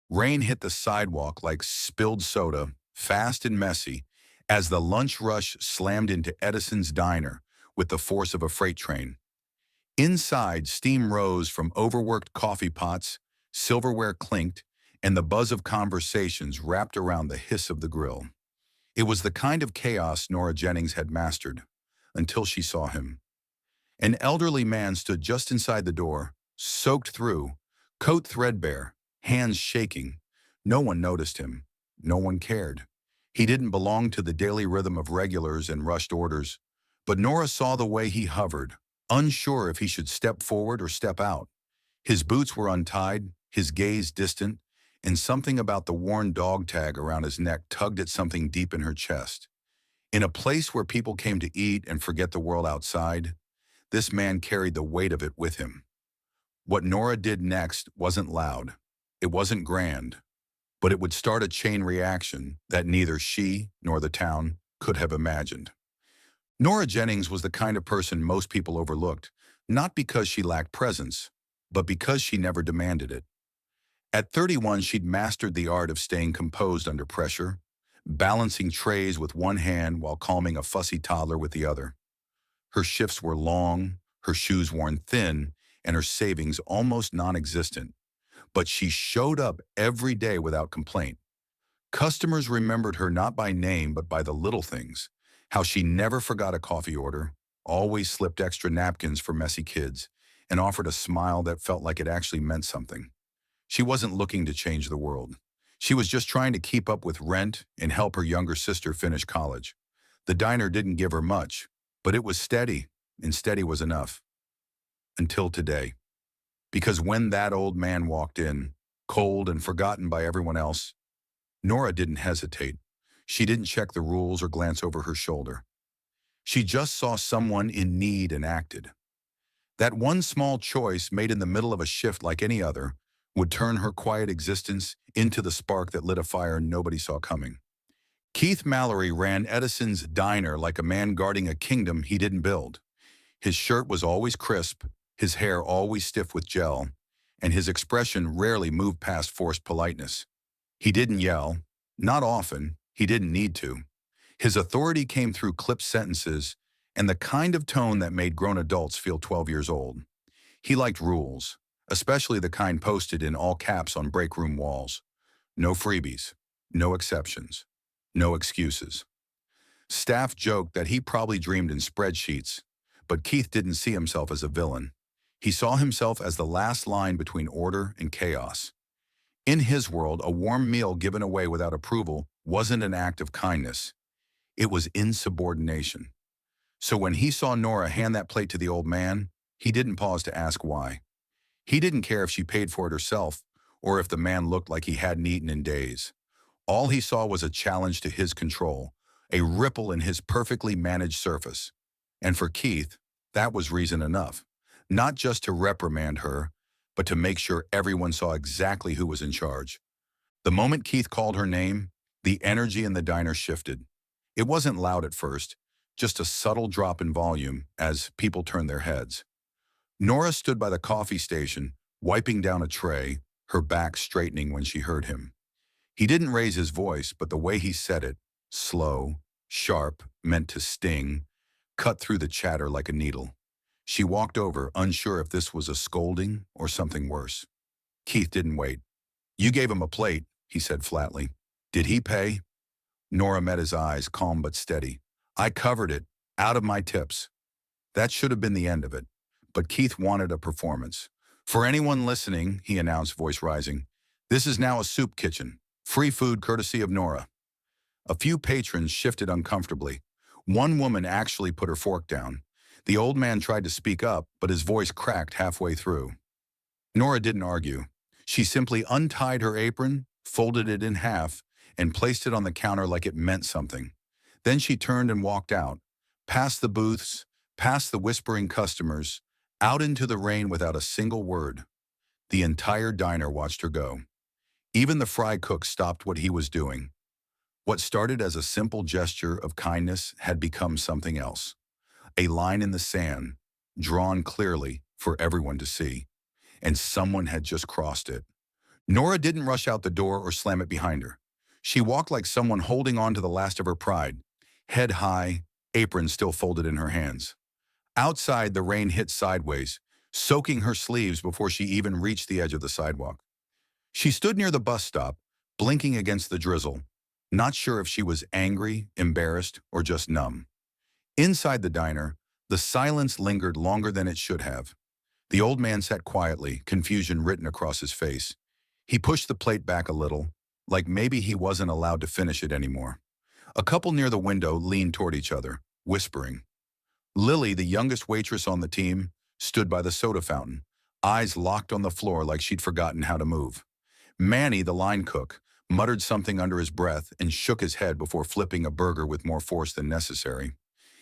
Rain hit the sidewalk like spilled soda, fast and messy, as the lunch rush slammed into Edison's diner with the force of a freight train. Inside, steam rose from overworked coffee pots, silverware clinked, and the buzz of conversations wrapped around the hiss of the grill. It was the kind of chaos Nora Jennings had mastered, until she saw him. An elderly man stood just inside the door, soaked through, coat threadbare, hands shaking. No one noticed him. No one cared. He didn't belong to the daily rhythm of regulars and rushed orders. But Nora saw the way he hovered, unsure if he should step forward or step out. His boots were untied, his gaze distant, and something about the worn dog tag around his neck tugged at something deep in her chest. In a place where people came to eat and forget the world outside, this man carried the weight of it with him. What Nora did next wasn't loud. It wasn't grand, but it would start a chain reaction that neither she nor the town could have imagined. Nora Jennings was the kind of person most people overlooked, not because she lacked presence, but because she never demanded it. At 31, she'd mastered the art of staying composed under pressure, balancing trays with one hand while calming a fussy toddler with the other. Her shifts were long, her shoes worn thin, and her savings almost non-existent. But she showed up every day without complaint. Customers remembered her not by name but by the little things, how she never forgot a coffee order, always slipped extra napkins for messy kids, and offered a smile that felt like it actually meant something. She wasn't looking to change the world. She was just trying to keep up with rent and help her younger sister finish college. The diner didn't give her much, but it was steady, and steady was enough. Until today. Because when that old man walked in, cold and forgotten by everyone else, Nora didn't hesitate. She didn't check the rules or glance over her shoulder. She just saw someone in need and acted. That one small choice made in the middle of a shift like any other would turn her quiet existence into the spark that lit a fire nobody saw coming. Keith Mallory ran Edison's diner like a man guarding a kingdom he didn't build. His shirt was always crisp, his hair always stiff with gel, and his expression rarely moved past forced politeness. He didn't yell. Not often. He didn't need to. His authority came through clipped sentences and the kind of tone that made grown adults feel 12 years old. He liked rules, especially the kind posted in all caps on break room walls. No freebies, no exceptions, no excuses. Staff joked that he probably dreamed in spreadsheets, but Keith didn't see himself as a villain. He saw himself as the last line between order and chaos. In his world, a warm meal given away without approval wasn't an act of kindness. It was insubordination. So when he saw Nora hand that plate to the old man, he didn't pause to ask why. He didn't care if she paid for it herself or if the man looked like he hadn't eaten in days. All he saw was a challenge to his control, a ripple in his perfectly managed surface. And for Keith, that was reason enough. Not just to reprimand her, but to make sure everyone saw exactly who was in charge. The moment Keith called her name, the energy in the diner shifted. It wasn't loud at first, just a subtle drop in volume as people turned their heads. Nora stood by the coffee station, wiping down a tray, her back straightening when she heard him. He didn't raise his voice, but the way he said it, slow, sharp, meant to sting, cut through the chatter like a needle. She walked over, unsure if this was a scolding or something worse. Keith didn't wait. "You gave him a plate," he said flatly. "Did he pay?" Nora met his eyes, calm but steady. "I covered it, out of my tips." That should have been the end of it. But Keith wanted a performance. "For anyone listening," he announced, voice rising, "this is now a soup kitchen. Free food courtesy of Nora." A few patrons shifted uncomfortably. One woman actually put her fork down. The old man tried to speak up, but his voice cracked halfway through. Nora didn't argue. She simply untied her apron, folded it in half, and placed it on the counter like it meant something. Then she turned and walked out, past the booths, past the whispering customers, out into the rain without a single word. The entire diner watched her go. Even the fry cook stopped what he was doing. What started as a simple gesture of kindness had become something else. A line in the sand, drawn clearly for everyone to see. And someone had just crossed it. Nora didn't rush out the door or slam it behind her. She walked like someone holding on to the last of her pride, head high, apron still folded in her hands. Outside, the rain hit sideways, soaking her sleeves before she even reached the edge of the sidewalk. She stood near the bus stop, blinking against the drizzle, not sure if she was angry, embarrassed, or just numb. Inside the diner, the silence lingered longer than it should have. The old man sat quietly, confusion written across his face. He pushed the plate back a little, like maybe he wasn't allowed to finish it anymore. A couple near the window leaned toward each other, whispering. Lily, the youngest waitress on the team, stood by the soda fountain, eyes locked on the floor like she'd forgotten how to move. Manny, the line cook, muttered something under his breath and shook his head before flipping a burger with more force than necessary.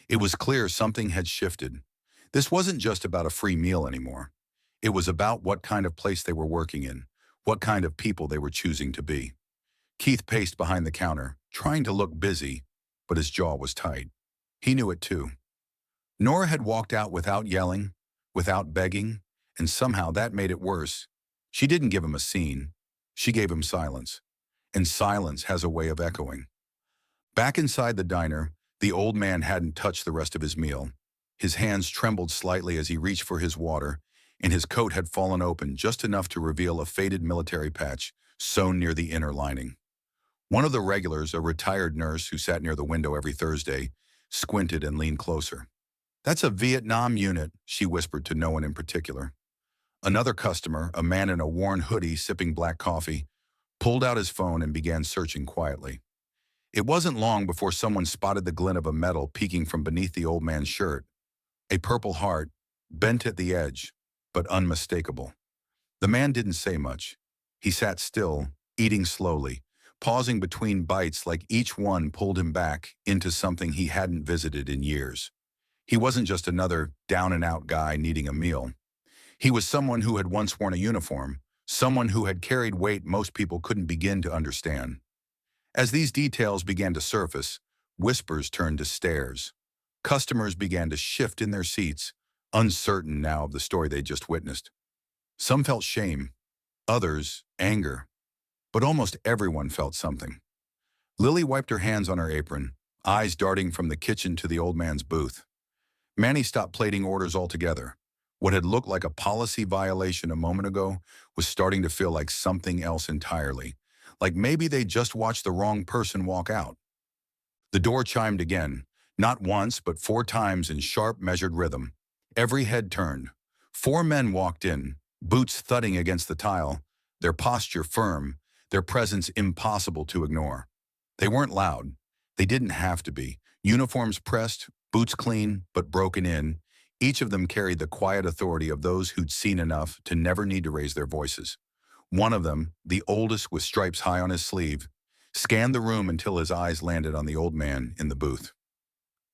It was clear something had shifted. This wasn't just about a free meal anymore. It was about what kind of place they were working in, what kind of people they were choosing to be. Keith paced behind the counter, trying to look busy, but his jaw was tight. He knew it too. Nora had walked out without yelling, without begging, and somehow that made it worse. She didn't give him a scene. She gave him silence. And silence has a way of echoing. Back inside the diner, the old man hadn't touched the rest of his meal. His hands trembled slightly as he reached for his water, and his coat had fallen open just enough to reveal a faded military patch sewn near the inner lining. One of the regulars, a retired nurse who sat near the window every Thursday, squinted and leaned closer. "That's a Vietnam unit," she whispered to no one in particular. Another customer, a man in a worn hoodie sipping black coffee, pulled out his phone and began searching quietly. It wasn't long before someone spotted the glint of a medal peeking from beneath the old man's shirt. A purple heart, bent at the edge, but unmistakable. The man didn't say much. He sat still, eating slowly, pausing between bites like each one pulled him back into something he hadn't visited in years. He wasn't just another down-and-out guy needing a meal. He was someone who had once worn a uniform, someone who had carried weight most people couldn't begin to understand. As these details began to surface, whispers turned to stares. Customers began to shift in their seats, uncertain now of the story they'd just witnessed. Some felt shame, others anger, but almost everyone felt something. Lily wiped her hands on her apron, eyes darting from the kitchen to the old man's booth. Manny stopped plating orders altogether. What had looked like a policy violation a moment ago was starting to feel like something else entirely, like maybe they just watched the wrong person walk out. The door chimed again, not once but 4 times in sharp, measured rhythm. Every head turned. 4 men walked in, boots thudding against the tile, their posture firm, their presence impossible to ignore. They weren't loud. They didn't have to be. Uniforms pressed, boots clean, but broken in. Each of them carried the quiet authority of those who'd seen enough to never need to raise their voices. One of them, the oldest with stripes high on his sleeve, scanned the room until his eyes landed on the old man in the booth.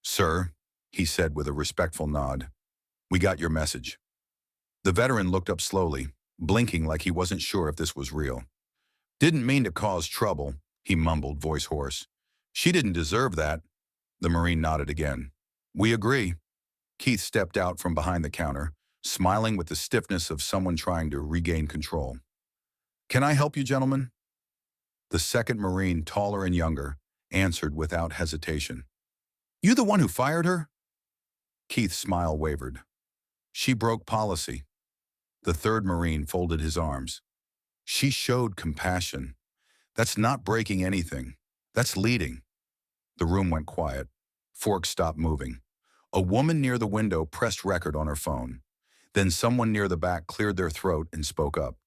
"Sir," he said with a respectful nod, "we got your message." The veteran looked up slowly, blinking like he wasn't sure if this was real. "Didn't mean to cause trouble," he mumbled, voice hoarse. "She didn't deserve that." The Marine nodded again. "We agree." Keith stepped out from behind the counter, smiling with the stiffness of someone trying to regain control. "Can I help you, gentlemen?" The second Marine, taller and younger, answered without hesitation. "You the one who fired her?" Keith's smile wavered. "She broke policy." The third Marine folded his arms. "She showed compassion. That's not breaking anything. That's leading." The room went quiet. Forks stopped moving. A woman near the window pressed record on her phone. Then someone near the back cleared their throat and spoke up.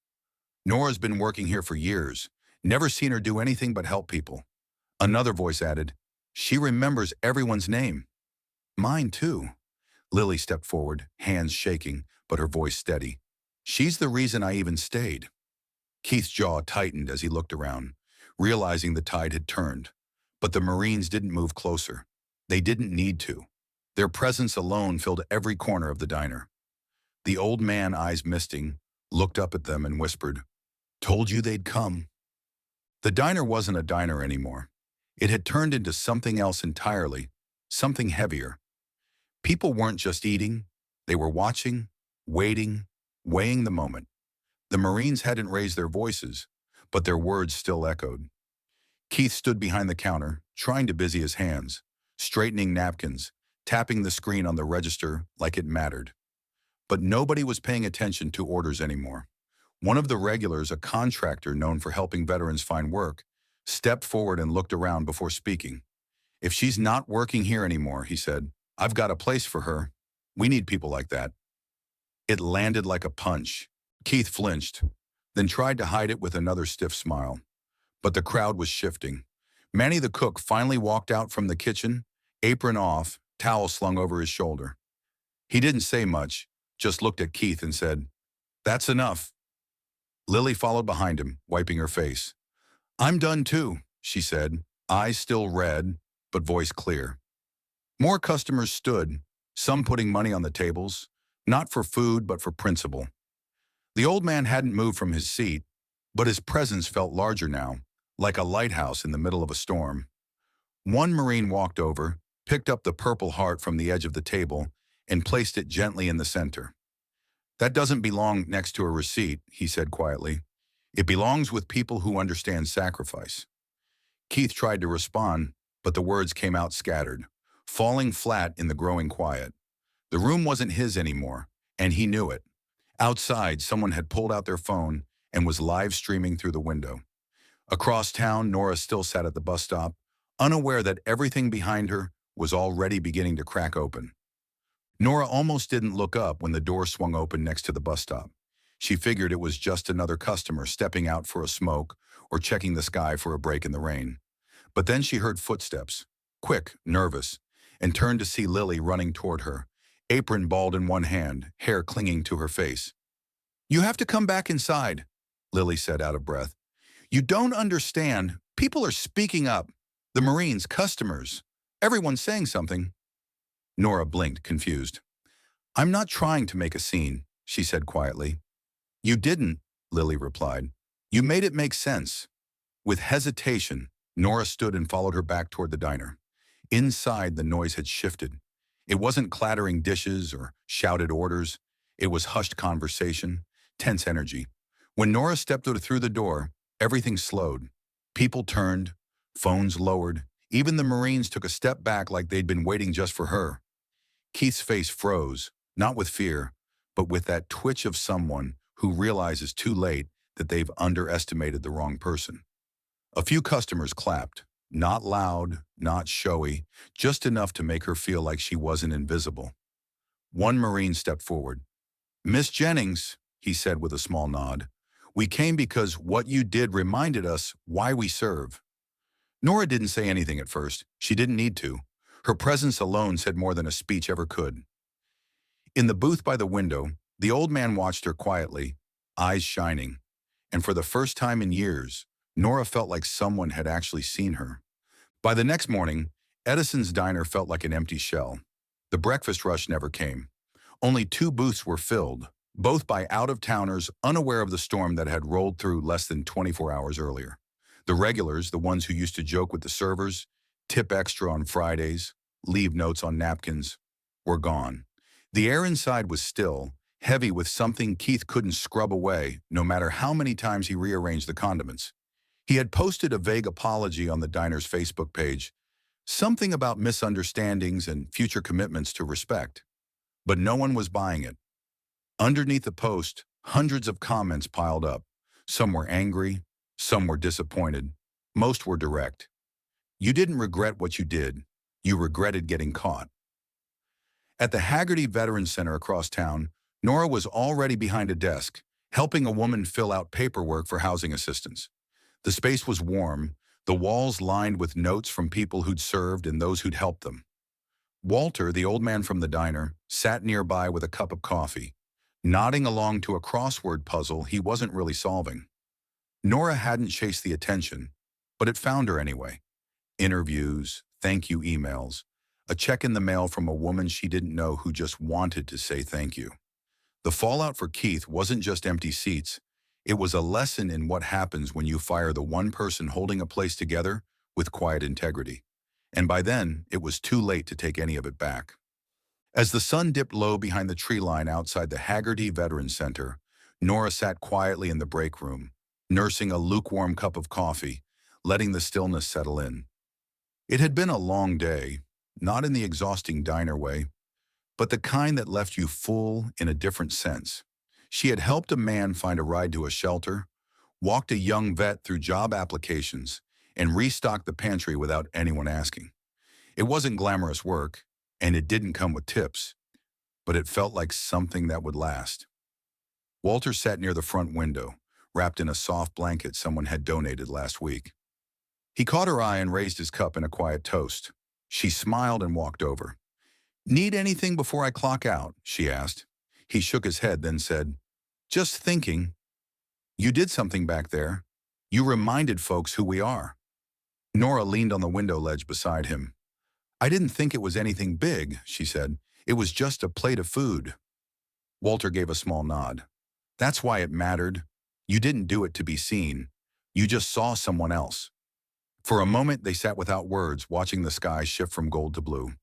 "Nora's been working here for years. Never seen her do anything but help people." Another voice added, "She remembers everyone's name." "Mine too." Lily stepped forward, hands shaking, but her voice steady. "She's the reason I even stayed." Keith's jaw tightened as he looked around, realizing the tide had turned. But the Marines didn't move closer. They didn't need to. Their presence alone filled every corner of the diner. The old man, eyes misting, looked up at them and whispered, "Told you they'd come." The diner wasn't a diner anymore. It had turned into something else entirely, something heavier. People weren't just eating. They were watching, waiting, weighing the moment. The Marines hadn't raised their voices. but their words still echoed. Keith stood behind the counter, trying to busy his hands, straightening napkins, tapping the screen on the register like it mattered. But nobody was paying attention to orders anymore. One of the regulars, a contractor known for helping veterans find work, stepped forward and looked around before speaking. "If she's not working here anymore," he said, "I've got a place for her. We need people like that." It landed like a punch. Keith flinched, then tried to hide it with another stiff smile. But the crowd was shifting. Manny the cook finally walked out from the kitchen, apron off, towel slung over his shoulder. He didn't say much, just looked at Keith and said, "That's enough." Lily followed behind him, wiping her face. "I'm done too," she said, eyes still red, but voice clear. More customers stood, some putting money on the tables, not for food but for principle. The old man hadn't moved from his seat, but his presence felt larger now, like a lighthouse in the middle of a storm. One Marine walked over, picked up the purple heart from the edge of the table, and placed it gently in the center. "That doesn't belong next to a receipt," he said quietly. "It belongs with people who understand sacrifice." Keith tried to respond, but the words came out scattered, falling flat in the growing quiet. The room wasn't his anymore, and he knew it. Outside, someone had pulled out their phone and was live streaming through the window. Across town, Nora still sat at the bus stop, unaware that everything behind her was already beginning to crack open. Nora almost didn't look up when the door swung open next to the bus stop. She figured it was just another customer stepping out for a smoke or checking the sky for a break in the rain. But then she heard footsteps, quick, nervous, and turned to see Lily running toward her, apron balled in one hand, hair clinging to her face. "You have to come back inside," Lily said out of breath. "You don't understand. People are speaking up. The Marines, customers. Everyone's saying something." Nora blinked, confused. "I'm not trying to make a scene," she said quietly. "You didn't," Lily replied. "You made it make sense." With hesitation, Nora stood and followed her back toward the diner. Inside, the noise had shifted. It wasn't clattering dishes or shouted orders. It was hushed conversation, tense energy. When Nora stepped through the door, everything slowed. People turned, phones lowered. Even the Marines took a step back like they'd been waiting just for her. Keith's face froze, not with fear, but with that twitch of someone who realizes too late that they've underestimated the wrong person. A few customers clapped, not loud, not showy, just enough to make her feel like she wasn't invisible. One Marine stepped forward. "Miss Jennings," he said with a small nod, "we came because what you did reminded us why we serve." Nora didn't say anything at first. She didn't need to. Her presence alone said more than a speech ever could. In the booth by the window, the old man watched her quietly, eyes shining. And for the first time in years, Nora felt like someone had actually seen her. By the next morning, Edison's diner felt like an empty shell. The breakfast rush never came. Only 2 booths were filled, both by out-of-towners unaware of the storm that had rolled through less than 24 hours earlier. The regulars, the ones who used to joke with the servers, tip extra on Fridays, leave notes on napkins, were gone. The air inside was still, heavy with something Keith couldn't scrub away, no matter how many times he rearranged the condiments. He had posted a vague apology on the diner's Facebook page, something about misunderstandings and future commitments to respect. But no one was buying it. Underneath the post, hundreds of comments piled up. Some were angry, some were disappointed, most were direct. "You didn't regret what you did. You regretted getting caught." At the Haggerty Veterans Center across town, Nora was already behind a desk, helping a woman fill out paperwork for housing assistance. The space was warm, the walls lined with notes from people who'd served and those who'd helped them. Walter, the old man from the diner, sat nearby with a cup of coffee, nodding along to a crossword puzzle he wasn't really solving. Nora hadn't chased the attention, but it found her anyway. Interviews, thank you emails, a check in the mail from a woman she didn't know who just wanted to say thank you. The fallout for Keith wasn't just empty seats. It was a lesson in what happens when you fire the one person holding a place together with quiet integrity. And by then, it was too late to take any of it back. As the sun dipped low behind the tree line outside the Haggerty Veterans Center, Nora sat quietly in the break room, nursing a lukewarm cup of coffee, letting the stillness settle in. It had been a long day, not in the exhausting diner way, but the kind that left you full in a different sense. She had helped a man find a ride to a shelter, walked a young vet through job applications, and restocked the pantry without anyone asking. It wasn't glamorous work, and it didn't come with tips, but it felt like something that would last. Walter sat near the front window, wrapped in a soft blanket someone had donated last week. He caught her eye and raised his cup in a quiet toast. She smiled and walked over. "Need anything before I clock out?" she asked. He shook his head, then said, "Just thinking. You did something back there. You reminded folks who we are." Nora leaned on the window ledge beside him. "I didn't think it was anything big," she said. "It was just a plate of food." Walter gave a small nod. "That's why it mattered. You didn't do it to be seen. You just saw someone else." For a moment, they sat without words, watching the sky shift from gold to blue.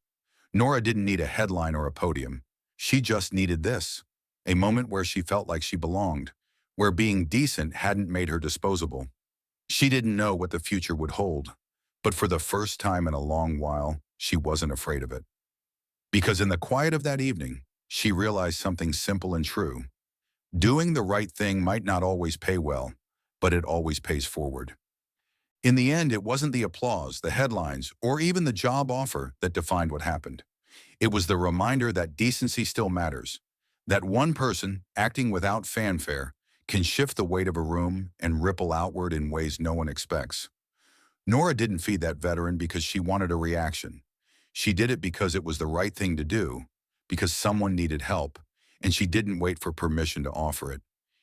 Nora didn't need a headline or a podium. She just needed this, a moment where she felt like she belonged, where being decent hadn't made her disposable. She didn't know what the future would hold, but for the first time in a long while, she wasn't afraid of it. Because in the quiet of that evening, she realized something simple and true. Doing the right thing might not always pay well, but it always pays forward. In the end, it wasn't the applause, the headlines, or even the job offer that defined what happened. It was the reminder that decency still matters, that one person, acting without fanfare, can shift the weight of a room and ripple outward in ways no one expects. Nora didn't feed that veteran because she wanted a reaction. She did it because it was the right thing to do, because someone needed help, and she didn't wait for permission to offer it.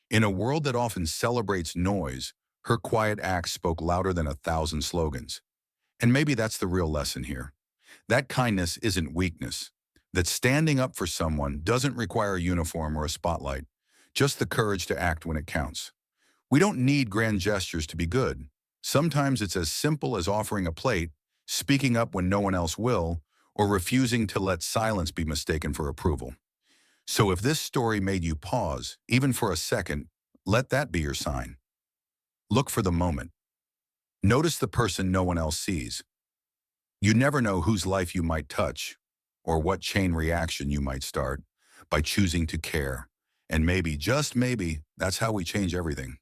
In a world that often celebrates noise, her quiet acts spoke louder than 1,000 slogans. And maybe that's the real lesson here. That kindness isn't weakness. That standing up for someone doesn't require a uniform or a spotlight, just the courage to act when it counts. We don't need grand gestures to be good. Sometimes it's as simple as offering a plate, speaking up when no one else will, or refusing to let silence be mistaken for approval. So if this story made you pause, even for a second, let that be your sign. Look for the moment. Notice the person no one else sees. You never know whose life you might touch, or what chain reaction you might start by choosing to care. And maybe, just maybe, that's how we change everything.